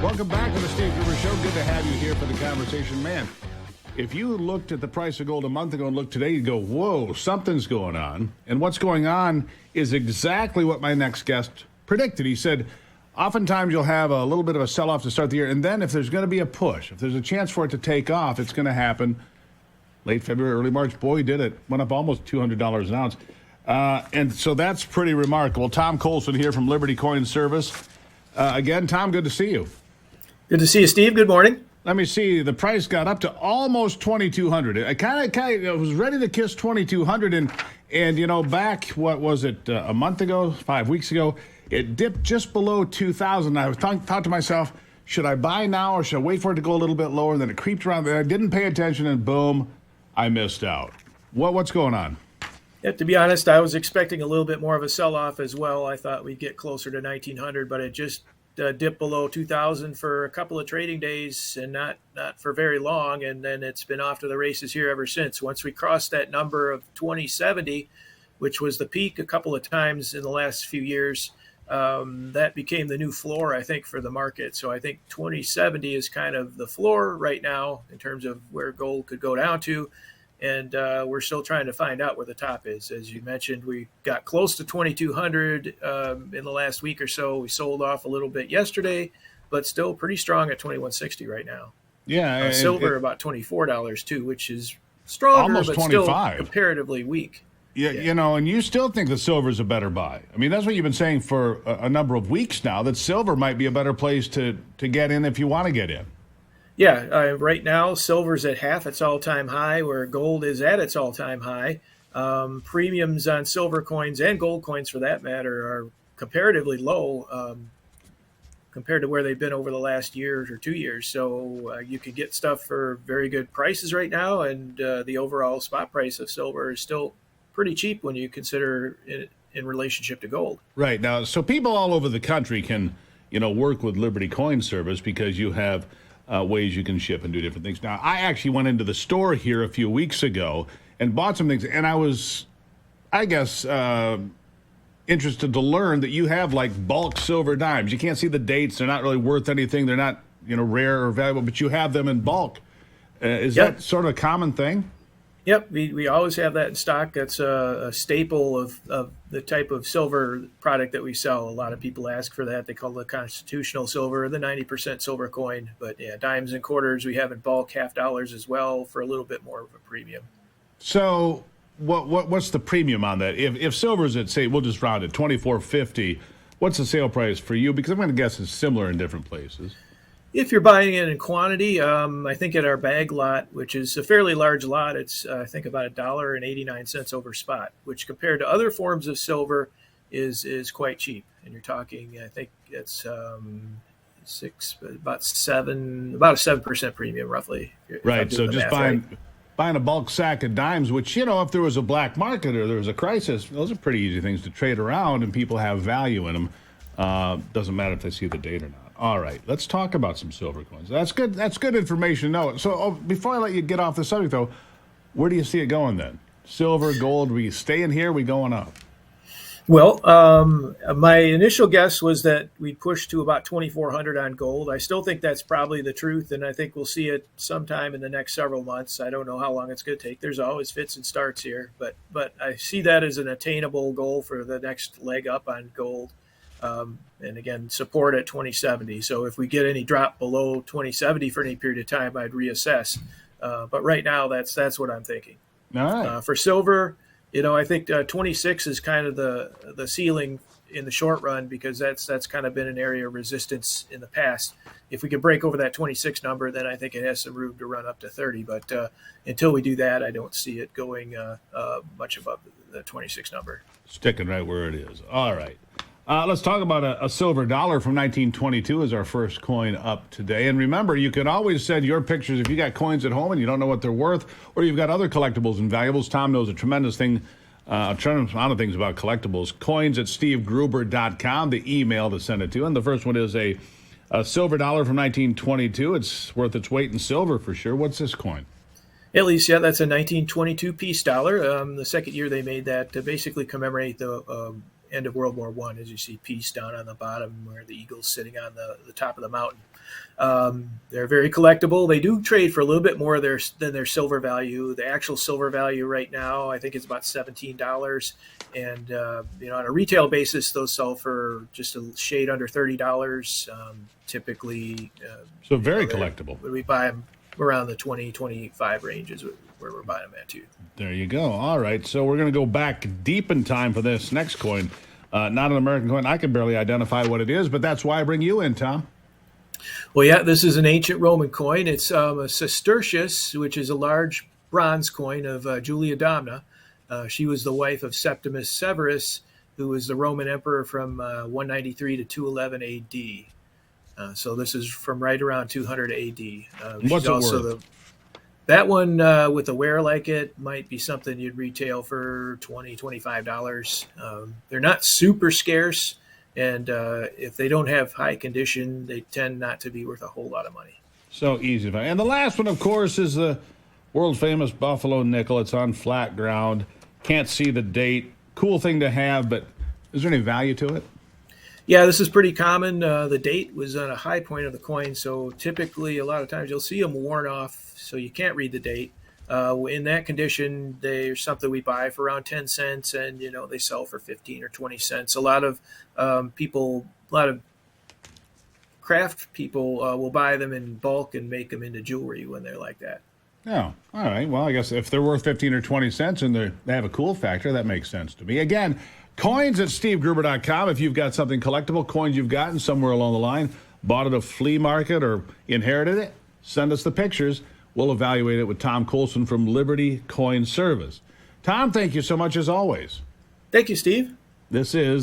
Welcome back to the Steve Gruber Show. Good to have you here for the conversation. Man, if you looked at the price of gold a month ago and look today, you'd go, whoa, something's going on. And what's going on is exactly what my next guest predicted. He said, oftentimes you'll have a little bit of a sell-off to start the year, and then if there's going to be a push, if there's a chance for it to take off, it's going to happen late February, early March. Boy, he did it. Went up almost $200 an ounce. And so that's pretty remarkable. Tom Coulson here from Liberty Coin Service. Again, Tom, good to see you. Good to see you, Steve. Good morning. Let me see. The price got up to almost $2,200. I kind of was ready to kiss $2,200, and back, what was it, a month ago, 5 weeks ago, it dipped just below $2,000. I thought to myself, should I buy now or should I wait for it to go a little bit lower? And then it creeped around there. I didn't pay attention, and boom, I missed out. What's going on? Yeah, to be honest, I was expecting a little bit more of a sell-off as well. I thought we'd get closer to 1,900, but it just dipped below 2,000 for a couple of trading days and not for very long. And then it's been off to the races here ever since. Once we crossed that number of 2070, which was the peak a couple of times in the last few years, that became the new floor, I think, for the market. So I think 2070 is kind of the floor right now in terms of where gold could go down to. And we're still trying to find out where the top is. As you mentioned, we got close to 2,200 in the last week or so. We sold off a little bit yesterday, but still pretty strong at 2,160 right now. Yeah. Silver about $24 too, which is stronger, almost but 25. still comparatively weak. Yeah, and you still think that silver is a better buy. I mean, that's what you've been saying for a number of weeks now, that silver might be a better place to get in if you want to get in. Yeah, right now, silver's at half its all-time high, where gold is at its all-time high. Premiums on silver coins and gold coins, for that matter, are comparatively low compared to where they've been over the last year or 2 years. So you can get stuff for very good prices right now, and the overall spot price of silver is still pretty cheap when you consider it in relationship to gold. Right. Now, so people all over the country can, work with Liberty Coin Service because you have ways you can ship and do different things. Now, I actually went into the store here a few weeks ago and bought some things, and I was, interested to learn that you have like bulk silver dimes. You can't see the dates. They're not really worth anything. They're not, rare or valuable, but you have them in bulk. Is that sort of a common thing? Yep, we always have that in stock. That's a staple of the type of silver product that we sell. A lot of people ask for that. They call it the constitutional silver, the 90% silver coin. But yeah, dimes and quarters we have in bulk, half dollars as well, for a little bit more of a premium. So what's the premium on that? If silver's at, say, we'll just round it, $24.50, what's the sale price for you? Because I'm going to guess it's similar in different places. If you're buying it in quantity, I think at our bag lot, which is a fairly large lot, it's I think about $1.89 over spot, which compared to other forms of silver is quite cheap. And you're talking, I think it's about a 7% premium roughly. Right. So just buying a bulk sack of dimes, which, if there was a black market or there was a crisis, those are pretty easy things to trade around, and people have value in them. Doesn't matter if they see the date or not. All right, let's talk about some silver coins. That's good. That's good information to know. So before I let you get off the subject, though, where do you see it going then? Silver, gold, we staying here, we going up? Well, my initial guess was that we'd push to about 2,400 on gold. I still think that's probably the truth, and I think we'll see it sometime in the next several months. I don't know how long it's going to take. There's always fits and starts here, but I see that as an attainable goal for the next leg up on gold. And again, support at 2070. So if we get any drop below 2070 for any period of time, I'd reassess. But right now, that's what I'm thinking. All right. For silver, I think 26 is kind of the ceiling in the short run, because that's kind of been an area of resistance in the past. If we can break over that 26 number, then I think it has some room to run up to 30. But until we do that, I don't see it going much above the 26 number. Sticking right where it is. All right. Let's talk about a silver dollar from 1922 as our first coin up today. And remember, you can always send your pictures if you got coins at home and you don't know what they're worth, or you've got other collectibles and valuables. Tom knows a tremendous amount of things about collectibles. Coins at stevegruber.com, the email to send it to. And the first one is a silver dollar from 1922. It's worth its weight in silver for sure. What's this coin? At least, yeah, that's a 1922 peace dollar. The second year they made that to basically commemorate the end of World War I, as you see peace down on the bottom where the eagle's sitting on the top of the mountain. They're very collectible. They do trade for a little bit more than their silver value. The actual silver value right now, I think, is about $17. And on a retail basis, those sell for just a shade under $30. Typically, so very collectible. We buy them around the 20-25 range is where we're buying them at too. There you go. All right, so we're going to go back deep in time for this next coin. Not an American coin. I can barely identify what it is, but that's why I bring you in, Tom. Well, yeah, this is an ancient Roman coin. It's a sestertius, which is a large bronze coin of Julia Domna. She was the wife of Septimus Severus, who was the Roman emperor from 193 to 211 A.D. So this is from right around 200 A.D. What's it worth? That one with a wear like it might be something you'd retail for $20, $25. They're not super scarce, and if they don't have high condition, they tend not to be worth a whole lot of money. So easy to find. And the last one, of course, is the world-famous Buffalo nickel. It's on flat ground. Can't see the date. Cool thing to have, but is there any value to it? Yeah, this is pretty common. The date was on a high point of the coin, so typically a lot of times you'll see them worn off, so you can't read the date. In that condition, they're something we buy for around 10 cents, and they sell for 15 or 20 cents. A lot of craft people will buy them in bulk and make them into jewelry when they're like that. Oh, all right. Well, I guess if they're worth 15 or 20 cents and they have a cool factor, that makes sense to me. Again, coins at stevegruber.com. If you've got something collectible, coins you've gotten somewhere along the line, bought at a flea market or inherited it, send us the pictures. We'll evaluate it with Tom Coulson from Liberty Coin Service. Tom, thank you so much as always. Thank you, Steve. This is